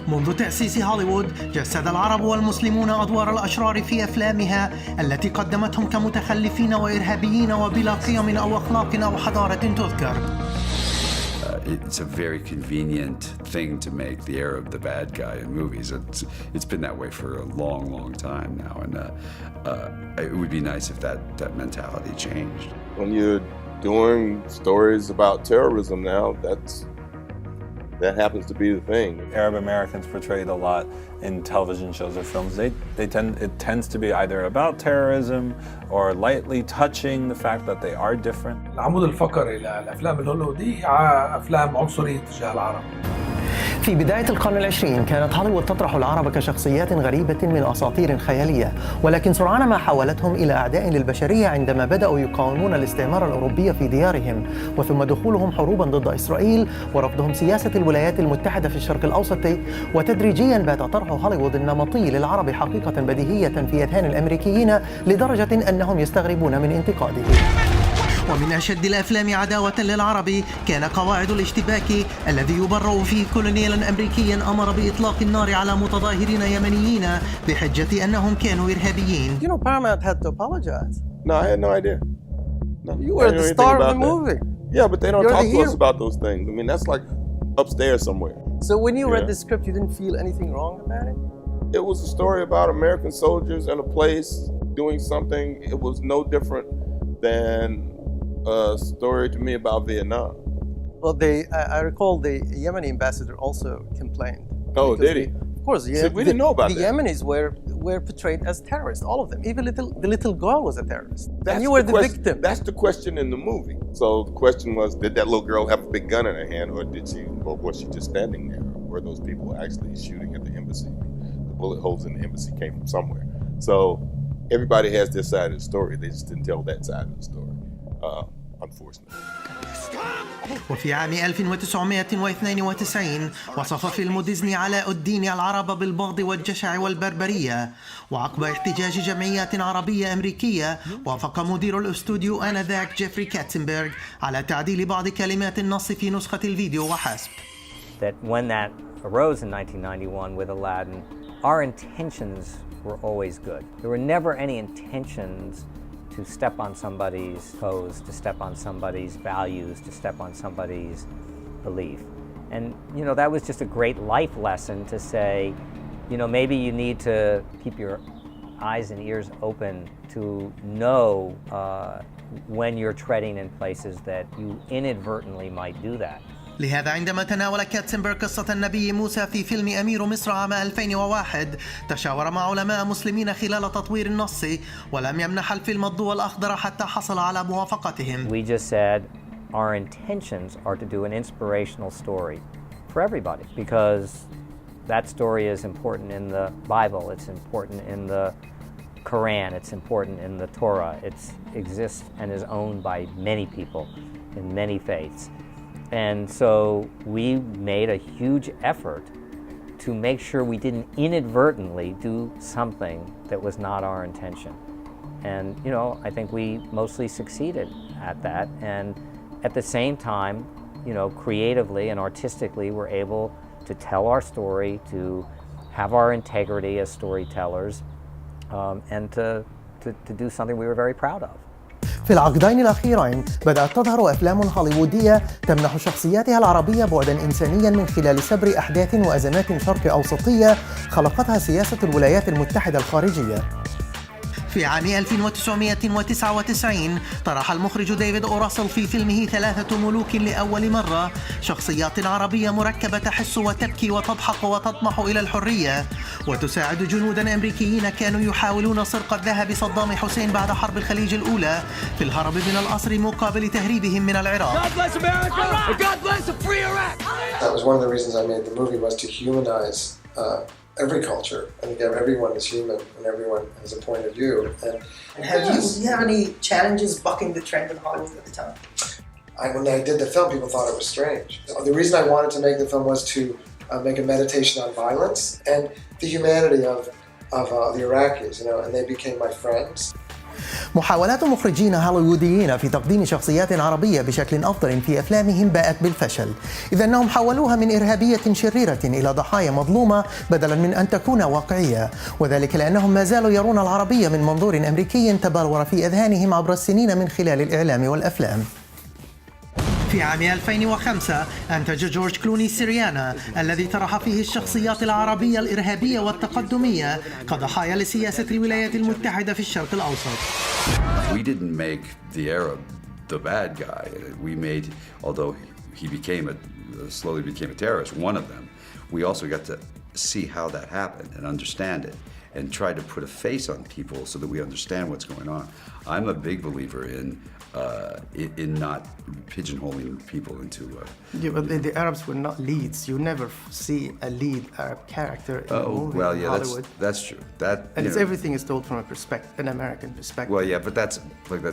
منذ تأسيس هوليوود جسد العرب والمسلمون أدوار الأشرار في أفلامها التي قدمتهم كمتخلفين وإرهابيين وبلا قيم أو أخلاق أو حضارة تذكر. It's a very convenient thing to make the Arab the bad guy in movies. It's been that way for a long, long time now, and it would be nice if that mentality changed. When you're doing stories about terrorism now, that happens to be the thing. Arab Americans portrayed a lot in television shows or films. It tends to be either about terrorism or lightly touching the fact that they are different. العمود الفقري للأفلام الهوليوودية أفلام عنصرية تجاه العرب. في بداية القرن العشرين كانت هوليوود تطرح العرب كشخصيات غريبة من أساطير خيالية، ولكن سرعان ما حولتهم إلى أعداء للبشرية عندما بدأوا يقاومون الاستعمار الأوروبي في ديارهم، وثم دخولهم حروبا ضد إسرائيل ورفضهم سياسة الولايات المتحدة في الشرق الأوسط، وتدريجيا بات طرح هوليوود النمطي للعرب حقيقة بديهية في أذهان الأمريكيين لدرجة أنهم يستغربون من انتقاده. ومن أشد الأفلام عداوة للعرب كان قواعد الاشتباك الذي يبرأ فيه كولونيلا أمريكيا أمر بإطلاق النار على متظاهرين يمنيين بحجة أنهم كانوا إرهابيين. You know, Paramount had to apologize. No, I had no idea. No, you were the star of the movie. Yeah, but they don't talk to us about those things. I mean, that's like upstairs somewhere. So when you read the script, you didn't feel anything wrong about it? It was a story about American soldiers in a place doing something. It was no different than a story to me about Vietnam. Well, I recall the Yemeni ambassador also complained. Oh, did he? Of course, yeah. See, we didn't know about that. The Yemenis were portrayed as terrorists, all of them. Even the little girl was a terrorist. And you were the victim. That's the question in the movie. So the question was, did that little girl have a big gun in her hand, or was she just standing there? Or were those people actually shooting at the embassy? The bullet holes in the embassy came from somewhere. So everybody has their side of the story. They just didn't tell that side of the story. Unfortunately. وفي عام 1992 وصف فيلم ديزني علاء الدين العرب بالبغض والجشع والبربرية، وعقب احتجاج جمعيات عربية أمريكية وافق مدير الاستوديو آنذاك جيفري كاتسمبرغ على تعديل بعض كلمات النص في نسخة الفيديو وحسب. That when that arose in 1991 with Aladdin, our intentions were always good. There were never any intentions to step on somebody's toes, to step on somebody's values, to step on somebody's belief. And, you know, that was just a great life lesson to say, you know, maybe you need to keep your eyes and ears open to know when you're treading in places that you inadvertently might do that. لهذا عندما تناول كاتسمبرغ قصة النبي موسى في فيلم أمير مصر عام 2001 تشاور مع علماء مسلمين خلال تطوير النص، ولم يمنح الفيلم الضوء الأخضر حتى حصل على موافقتهم. We just said our intentions are to do an inspirational story for everybody, because that story is important in the Bible, it's important in the Quran, it's important in the Torah, it exists and is owned by many people in many faiths. And so we made a huge effort to make sure we didn't inadvertently do something that was not our intention. And, you know, I think we mostly succeeded at that. And at the same time, you know, creatively and artistically, we're able to tell our story, to have our integrity as storytellers, and to do something we were very proud of. في العقدين الأخيرين بدأت تظهر أفلام هوليوودية تمنح شخصياتها العربية بعداً إنسانياً من خلال سبر أحداث وأزمات شرق أوسطية خلقتها سياسة الولايات المتحدة الخارجية. في عام 1999 طرح المخرج ديفيد اوراسل في فيلمه 3 ملوك لأول مرة شخصيات عربية مركبة تحس وتبكي وتضحك وتطمح إلى الحرية، وتساعد جنوداً أمريكيين كانوا يحاولون سرقة ذهب صدام حسين بعد حرب الخليج الأولى في الهرب من الأسر مقابل تهريبهم من العراق. That was one of the reasons I made the movie, was to humanize every culture and again, everyone is human and everyone has a point of view. And have you have any challenges bucking the trend in Hollywood at the time? When I did the film, people thought it was strange. The reason I wanted to make the film was to make a meditation on violence and the humanity of the Iraqis, you know, and they became my friends. محاولات مخرجين هوليووديين في تقديم شخصيات عربية بشكل أفضل في أفلامهم باءت بالفشل، إذ أنهم حولوها من إرهابية شريرة إلى ضحايا مظلومة بدلاً من أن تكون واقعية، وذلك لأنهم ما زالوا يرون العربية من منظور أمريكي تبلور في أذهانهم عبر السنين من خلال الإعلام والأفلام. في عام 2005 أنتج جورج كلوني سيريانا الذي طرح فيه الشخصيات العربية الإرهابية والتقدمية كضحايا لسياسة الولايات المتحدة في الشرق الأوسط. We didn't make the Arab the bad guy. We made, although he slowly became a terrorist, one of them, we also got to see how that happened and understand it and try to put a face on people so that we understand what's going on. I'm a big believer in not pigeonholing people into. But the Arabs were not leads. You never see a lead Arab character in a movie well, in yeah, Hollywood. that's true. And everything is told from an American perspective. Well, yeah, but that's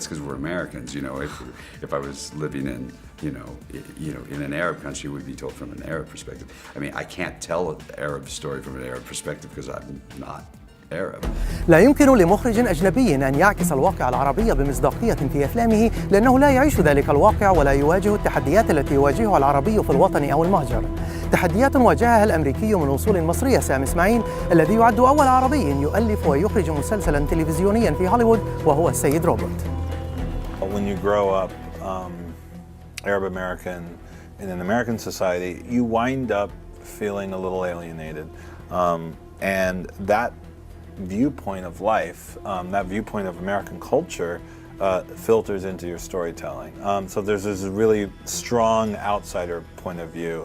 because we're Americans. You know, if I was living in in an Arab country, it would be told from an Arab perspective. I mean, I can't tell an Arab story from an Arab perspective because I'm not Arab. لا يمكن لمخرج أجنبي أن يعكس الواقع العربي بمصداقية في أفلامه، لأنه لا يعيش ذلك الواقع ولا يواجه التحديات التي يواجهها العربي في الوطن أو المهجر. تحديات واجهها الأمريكي من أصول مصرية اسماعيل الذي يعد أول عربي يؤلف ويخرج مسلسلا تلفزيونيا في هوليوود وهو السيد روبوت. When you grow up Arab American in an American society, you wind up feeling a little alienated, and that viewpoint of life, that viewpoint of American culture, filters into your storytelling. So there's this really strong outsider point of view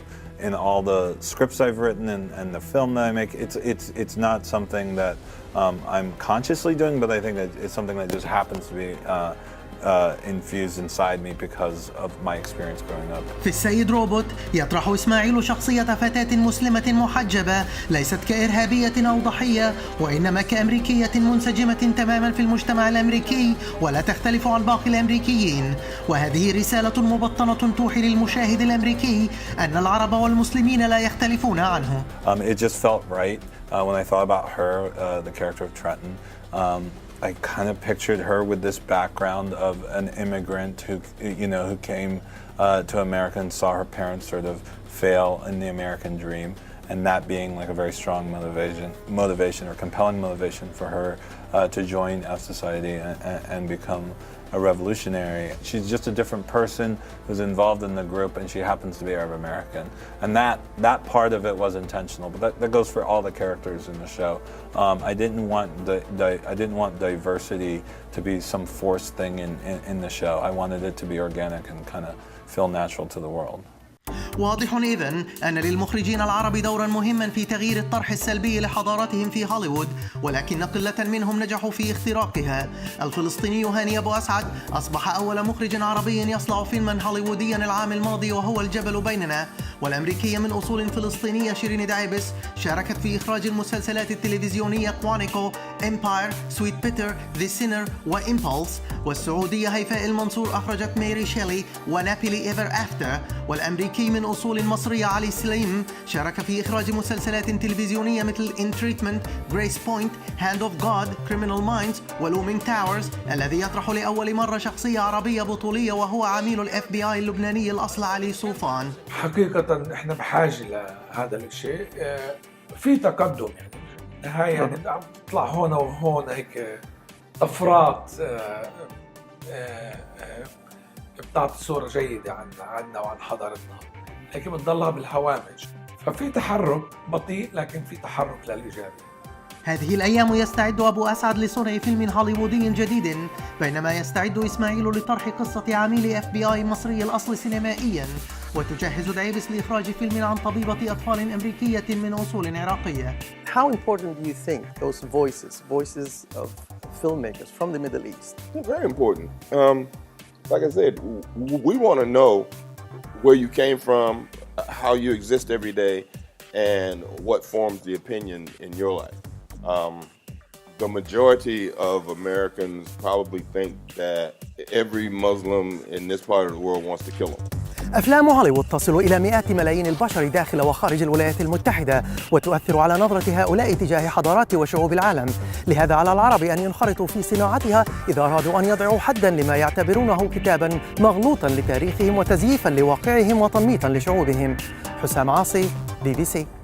in all the scripts I've written and the film that I make. It's not something that I'm consciously doing, but I think that it's something that just happens to be infused inside me because of my experience growing up. في السيد روبوت يطرح اسماعيل شخصية فتاة مسلمة محجبة ليست كإرهابية أو ضحية، وإنما كأمريكية منسجمة تماما في المجتمع الأمريكي ولا تختلف عن باقي الأمريكيين، وهذه رسالة مبطنة توحي للمشاهد الأمريكي أن العرب والمسلمين لا يختلفون عنه. It just felt right when I thought about her, the character of Trenton. I kind of pictured her with this background of an immigrant who came to America and saw her parents sort of fail in the American dream, and that being like a very strong motivation or compelling motivation for her to join our society and become a revolutionary. She's just a different person who's involved in the group, and she happens to be Arab American. And that part of it was intentional, but that goes for all the characters in the show. I didn't want diversity to be some forced thing in the show. I wanted it to be organic and kind of feel natural to the world. واضح إذن أن للمخرجين العرب دورا مهما في تغيير الطرح السلبي لحضارتهم في هوليوود، ولكن قلة منهم نجحوا في اختراقها. الفلسطيني وهاني أبو اسعد أصبح أول مخرج عربي يصنع فيلما هوليووديا العام الماضي وهو الجبل بيننا، والأمريكية من أصول فلسطينية شيرين دايبس شاركت في إخراج المسلسلات التلفزيونية كوانيكو، إمباير، سويت بيتر، ذا سينر وإمبولس، والسعودية هيفاء المنصور أخرجت ميري شيلي ونابيلي إيفر أفتر، والأمريكي من أصول مصرية علي سليم شارك في إخراج مسلسلات تلفزيونية مثل إن تريتمنت، جريس بوينت، هاند أوف جاد، كريمينال مايندز، ولومينج تاورز، الذي يطرح لأول مرة شخصية عربية بطولية وهو عميل الاف بي اي اللبناني الأصل علي صوفان. حقيقة احنا بحاجة لهذا الشيء، في تقدم هاي عم تطلع هون وهون هيك طفرات بتعطي صورة جيدة عنا وعن حضارتنا، لكن بتضلها بالهوامش، ففي تحرك بطيء لكن في تحرك للإيجابي. هذه الأيام يستعد أبو اسعد لصنع فيلم هوليوودي جديد، بينما يستعد اسماعيل لطرح قصة عميل اف بي اي مصري الأصل سينمائيا، وتجهز دايبس لإخراج فيلم عن طبيبة أطفال أمريكية من أصول عراقية. How important do you think those voices of filmmakers from the Middle East? They're very important. Like I said, we want to know where you came from, how you exist every day, and what forms the opinion in your life. The majority of Americans probably think that every Muslim in this part of the world wants to kill them. أفلام هوليوود تصل إلى مئات ملايين البشر داخل وخارج الولايات المتحدة، وتؤثر على نظرة هؤلاء تجاه حضارات وشعوب العالم. لهذا على العرب أن ينخرطوا في صناعتها إذا أرادوا أن يضعوا حداً لما يعتبرونه كتاباً مغلوطاً لتاريخهم وتزييفاً لواقعهم وتنميطاً لشعوبهم. حسام عاصي، BBC.